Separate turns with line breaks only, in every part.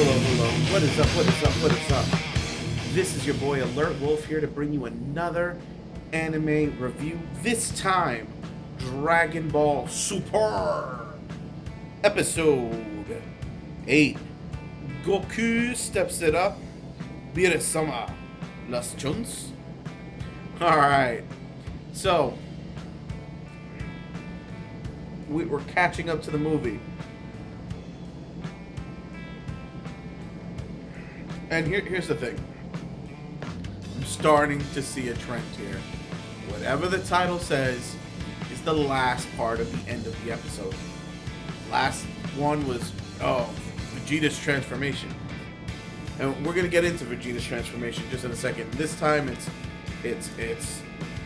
hello. What is up? What is up? What is up? This is your boy Alert Wolf here to bring you another anime review. This time, Dragon Ball Super Episode 8. Goku steps it up. Beerus-sama Las Chuns. Alright. So, we're catching up to the movie. And here's the thing. I'm starting to see a trend here. Whatever the title says is the last part of the end of the episode. Last one was, Vegeta's transformation. And we're going to get into Vegeta's transformation just in a second. This time it's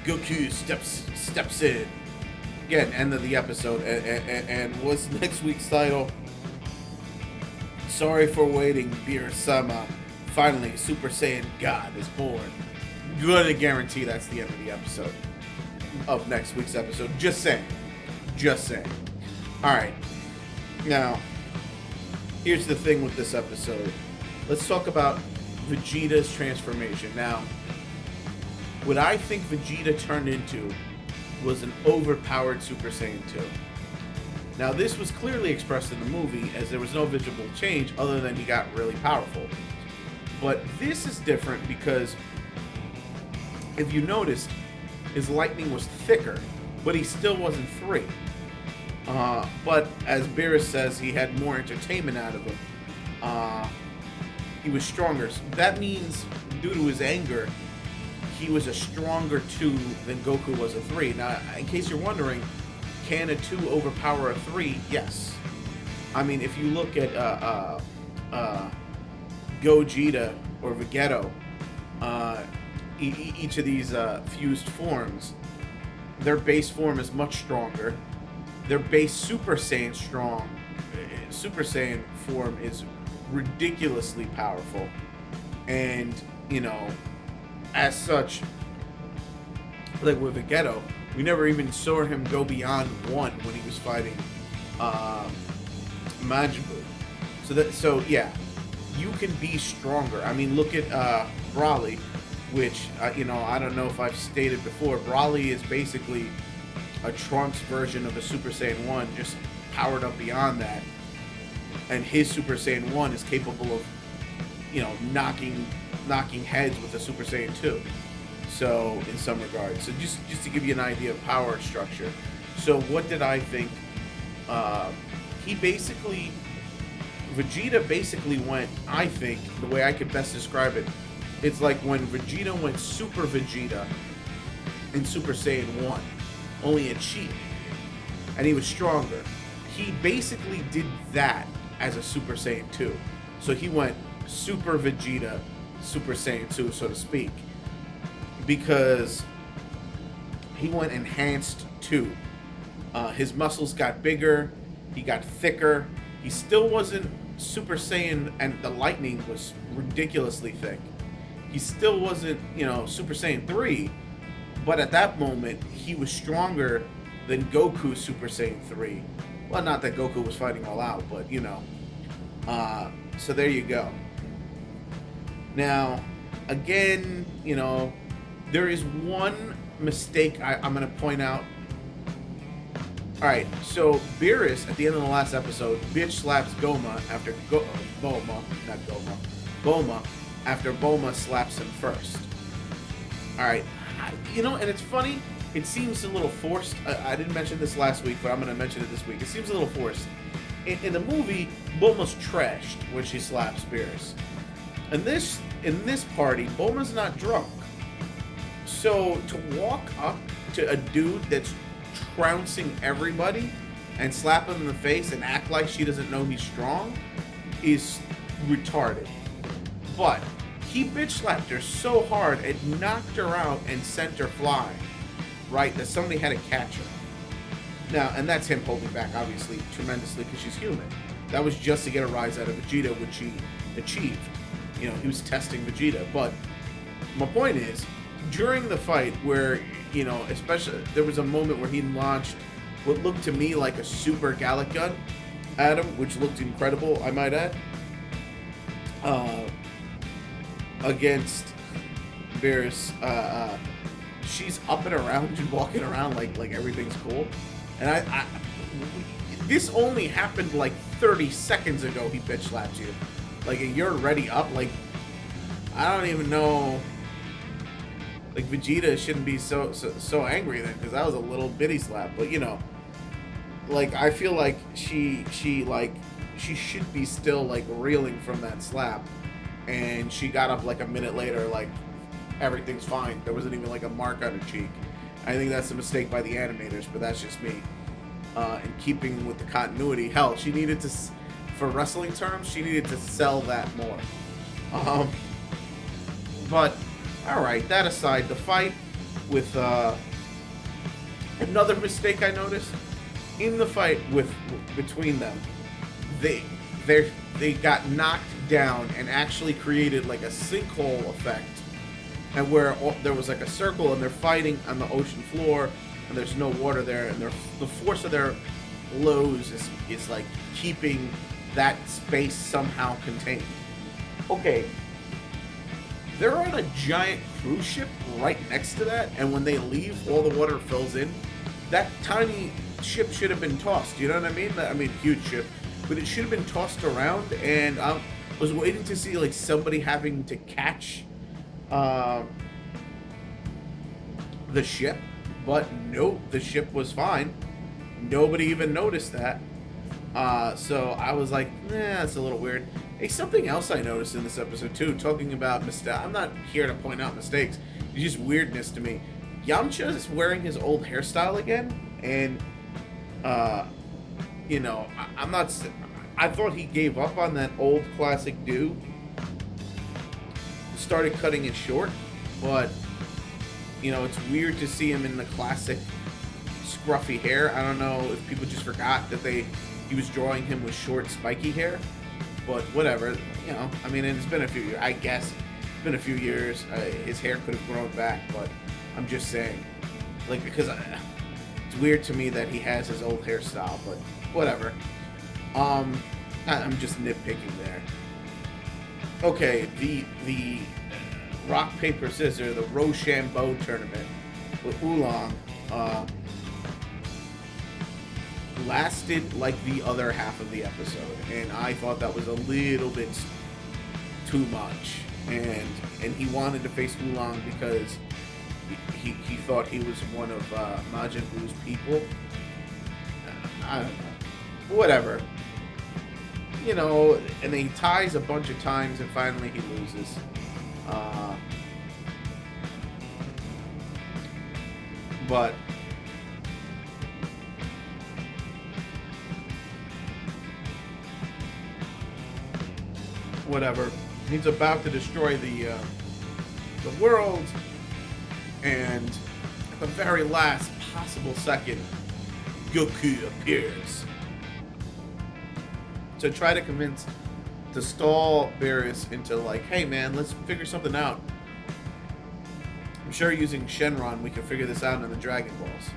Goku steps in. Again, end of the episode. And what's next week's title? Sorry for waiting, Beerus-sama. Finally, Super Saiyan God is born. Gonna guarantee that's the end of the episode. Of next week's episode. Just saying. Alright. Now, here's the thing with this episode. Let's talk about Vegeta's transformation. Now, what I think Vegeta turned into was an overpowered Super Saiyan 2. Now, this was clearly expressed in the movie as there was no visible change other than he got really powerful. But this is different because if you noticed, his lightning was thicker, but he still wasn't 3. But as Beerus says, he had more entertainment out of him. He was stronger. So that means, due to his anger, he was a stronger 2 than Goku was a 3. Now, in case you're wondering, can a 2 overpower a 3? Yes. I mean, if you look at Gogeta or Vegetto, each of these fused forms, their base form is much stronger. Their base Super Saiyan Super Saiyan form is ridiculously powerful. And, as such, like with Vegetto, we never even saw him go beyond 1 when he was fighting Majin Buu. So yeah, you can be stronger. I mean, look at Broly, which I don't know if I've stated before. Broly is basically a Trunks version of a Super Saiyan 1, just powered up beyond that. And his Super Saiyan 1 is capable of, knocking heads with a Super Saiyan 2. So, in some regards. So, just to give you an idea of power structure. So, what did I think? Vegeta basically went, I think, the way I could best describe it, it's like when Vegeta went Super Vegeta in Super Saiyan 1, only a cheat, and he was stronger. He basically did that as a Super Saiyan 2. So he went Super Vegeta, Super Saiyan 2, so to speak, because he went enhanced 2. His muscles got bigger, he got thicker. He still wasn't Super Saiyan, and the lightning was ridiculously thick. He still wasn't, Super Saiyan 3, but at that moment, he was stronger than Goku Super Saiyan 3. Well, not that Goku was fighting all out, but, so there you go. Now, again, there is one mistake I'm going to point out. Alright, so Beerus, at the end of the last episode, bitch slaps Goma after Boma after Boma slaps him first. Alright, and it's funny, it seems a little forced. I didn't mention this last week, but I'm going to mention it this week. It seems a little forced. In the movie, Bulma's trashed when she slaps Beerus. In this party, Bulma's not drunk. So to walk up to a dude that's trouncing everybody and slap him in the face and act like she doesn't know he's strong is retarded. But he bitch slapped her so hard it knocked her out and sent her flying, right? That somebody had to catch her. Now, and that's him holding back, obviously, tremendously, because she's human. That was just to get a rise out of Vegeta, which he achieved. He was testing Vegeta. But my point is, during the fight where, especially, there was a moment where he launched what looked to me like a super Gallic gun at him, which looked incredible, I might add. uh, against Beerus. She's up and around and walking around like everything's cool, and this only happened like 30 seconds ago. He bitch slapped you, like, and you're already up. Like, I don't even know. Like, Vegeta shouldn't be so angry then, because that was a little bitty slap. But like, I feel like she should be still like reeling from that slap, and she got up like a minute later, like everything's fine. There wasn't even like a mark on her cheek. I think that's a mistake by the animators, but that's just me. In keeping with the continuity, hell, she needed to, for wrestling terms, she needed to sell that more. But all right, that aside, the fight with another mistake I noticed in the fight between them, they got knocked down and actually created like a sinkhole effect, and where there was like a circle and they're fighting on the ocean floor and there's no water there, and the force of their blows is like keeping that space somehow contained. Okay, they're on a giant cruise ship right next to that, and when they leave, all the water fills in. That tiny ship should have been tossed. You know what I mean? I mean, huge ship, but it should have been tossed around. And I was waiting to see like somebody having to catch the ship, but nope, the ship was fine. Nobody even noticed that. So I was like, that's a little weird. Hey, something else I noticed in this episode too, talking about mistakes. I'm not here to point out mistakes. It's just weirdness to me. Yamcha is wearing his old hairstyle again, and I'm not. I thought he gave up on that old classic do. Started cutting it short, but it's weird to see him in the classic scruffy hair. I don't know if people just forgot that he was drawing him with short, spiky hair. But whatever, I mean, it's been a few years. I guess it's been a few years. His hair could have grown back, but I'm just saying, like, because it's weird to me that he has his old hairstyle. But whatever. I'm just nitpicking there. Okay, the rock paper scissors, the Rochambeau tournament with Oolong lasted like the other half of the episode, and I thought that was a little bit too much. And he wanted to face Oolong because he thought he was one of Majin Buu's people. I don't know. Whatever. And then he ties a bunch of times, and finally he loses. But whatever. He's about to destroy the world, and at the very last possible second, Goku appears to try to stall Beerus into like, hey man, let's figure something out. I'm sure using Shenron we can figure this out in the Dragon Balls.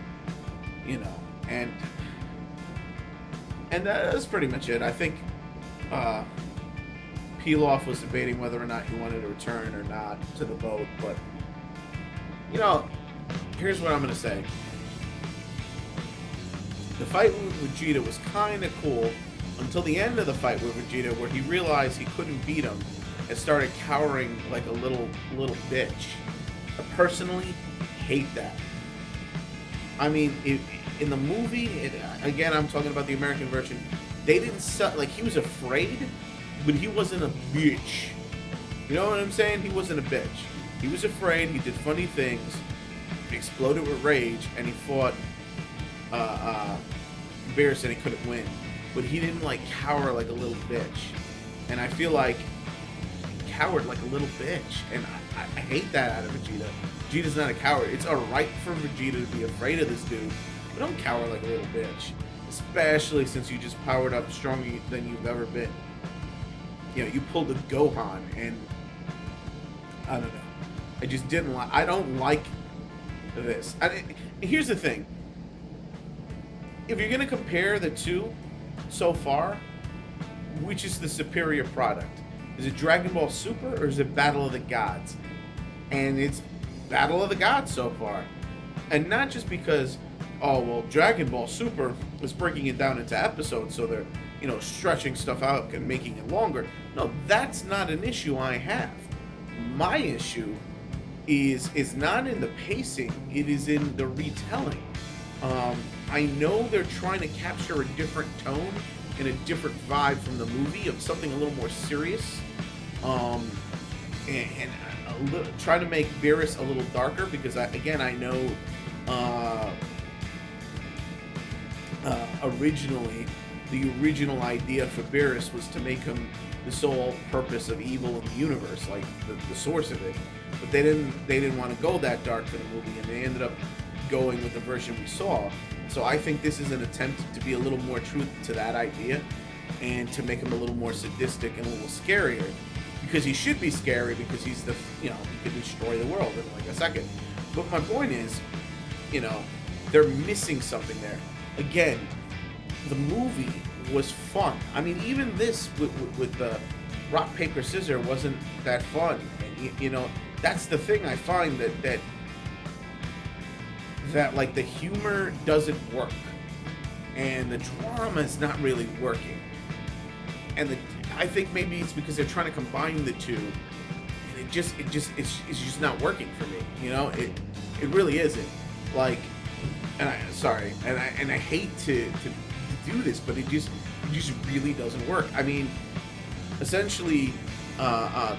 And that's pretty much it. I think Pilaf was debating whether or not he wanted to return or not to the boat, but here's what I'm gonna say. The fight with Vegeta was kind of cool until the end of the fight with Vegeta, where he realized he couldn't beat him and started cowering like a little bitch. I personally hate that. I mean, in the movie, again, I'm talking about the American version, they didn't like, he was afraid, but he wasn't a bitch. You know what I'm saying? He wasn't a bitch. He was afraid, he did funny things, exploded with rage, and he fought Beerus and he couldn't win. But he didn't like cower like a little bitch. And I feel like he cowered like a little bitch. And I hate that out of Vegeta. Vegeta's not a coward. It's alright for Vegeta to be afraid of this dude, but don't cower like a little bitch. Especially since you just powered up stronger than you've ever been. You pulled a Gohan, and I don't know. I just didn't like. I don't like this. Here's the thing. If you're gonna compare the two so far, which is the superior product? Is it Dragon Ball Super or is it Battle of the Gods? And it's Battle of the Gods so far. And not just because, oh, well, Dragon Ball Super is breaking it down into episodes, so they're, stretching stuff out and making it longer. No, that's not an issue I have. My issue is not in the pacing, it is in the retelling. I know they're trying to capture a different tone and a different vibe from the movie of something a little more serious, and try to make Beerus a little darker, because I know originally the original idea for Beerus was to make him the sole purpose of evil in the universe, like the source of it. But they didn't want to go that dark for the movie, and they ended up going with the version we saw. So I think this is an attempt to be a little more true to that idea, and to make him a little more sadistic and a little scarier, because he should be scary, because he's he could destroy the world in like a second. But my point is, they're missing something there. Again, the movie was fun. I mean, even this with the rock paper scissors wasn't that fun. And that's the thing I find that like the humor doesn't work, and the drama is not really working. And I think maybe it's because they're trying to combine the two, and it's just not working for me. It really isn't. Like, and I hate to do this, but it just really doesn't work. I mean, essentially,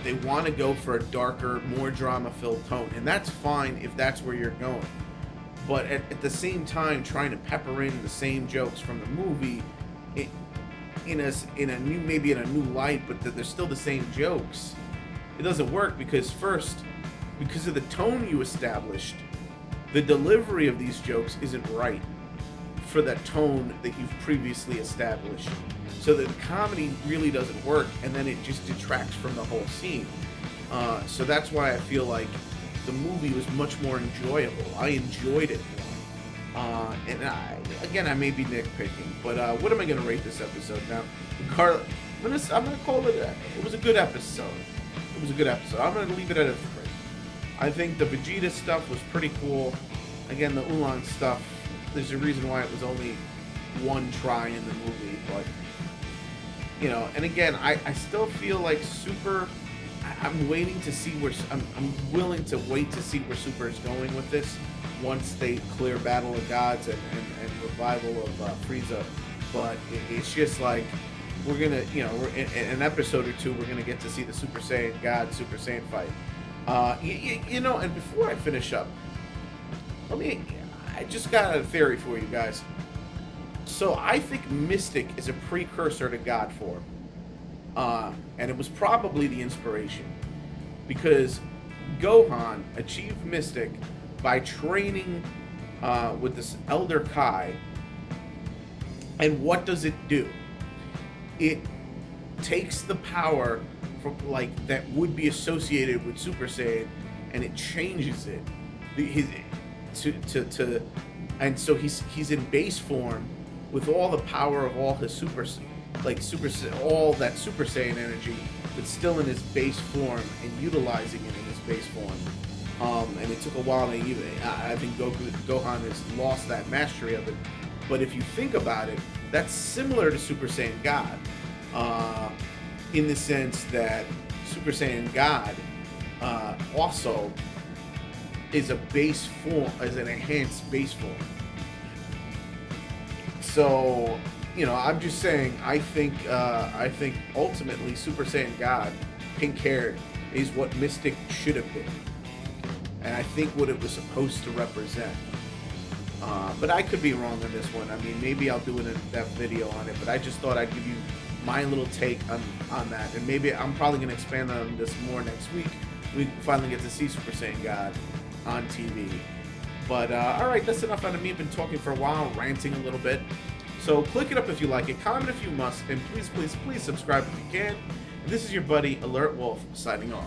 they want to go for a darker, more drama-filled tone, and that's fine if that's where you're going. But at the same time, trying to pepper in the same jokes from the movie, in a new light, but that they're still the same jokes, it doesn't work, because because of the tone you established, the delivery of these jokes isn't right for that tone that you've previously established. So the comedy really doesn't work, and then it just detracts from the whole scene. So that's why I feel like the movie was much more enjoyable. I enjoyed it more. And I may be nitpicking, but what am I going to rate this episode now? I'm going to call it, it was a good episode. It was a good episode. I'm going to leave it at a 3. I think the Vegeta stuff was pretty cool. Again, the Oolong stuff, there's a reason why it was only one try in the movie, but and again, I still feel like Super, I'm waiting to see I'm willing to wait to see where Super is going with this once they clear Battle of Gods and revival of Frieza. But it's just like, we're gonna, in an episode or two, we're gonna get to see the Super Saiyan God, Super Saiyan fight. And before I finish up, I just got a theory for you guys. So I think Mystic is a precursor to God form. And it was probably the inspiration, because Gohan achieved Mystic by training with this Elder Kai. And what does it do? It takes the power from, that would be associated with Super Saiyan, and it changes it. And so he's in base form with all the power of all his all that Super Saiyan energy, but still in his base form and utilizing it in his base form. And it took a while to I think Gohan has lost that mastery of it. But if you think about it, that's similar to Super Saiyan God, in the sense that Super Saiyan God also is a base form, as an enhanced base form. So, I'm just saying, I think ultimately Super Saiyan God, pink-haired, is what Mystic should have been, and I think what it was supposed to represent. But I could be wrong on this one. I mean, maybe I'll do an in-depth video on it, but I just thought I'd give you my little take on that, and maybe I'm probably going to expand on this more next week. We finally get to see Super Saiyan God on TV. But alright, that's enough out of me. I've been talking for a while, ranting a little bit. So click it up if you like it, comment if you must, and please subscribe if you can. And this is your buddy Alert Wolf signing off.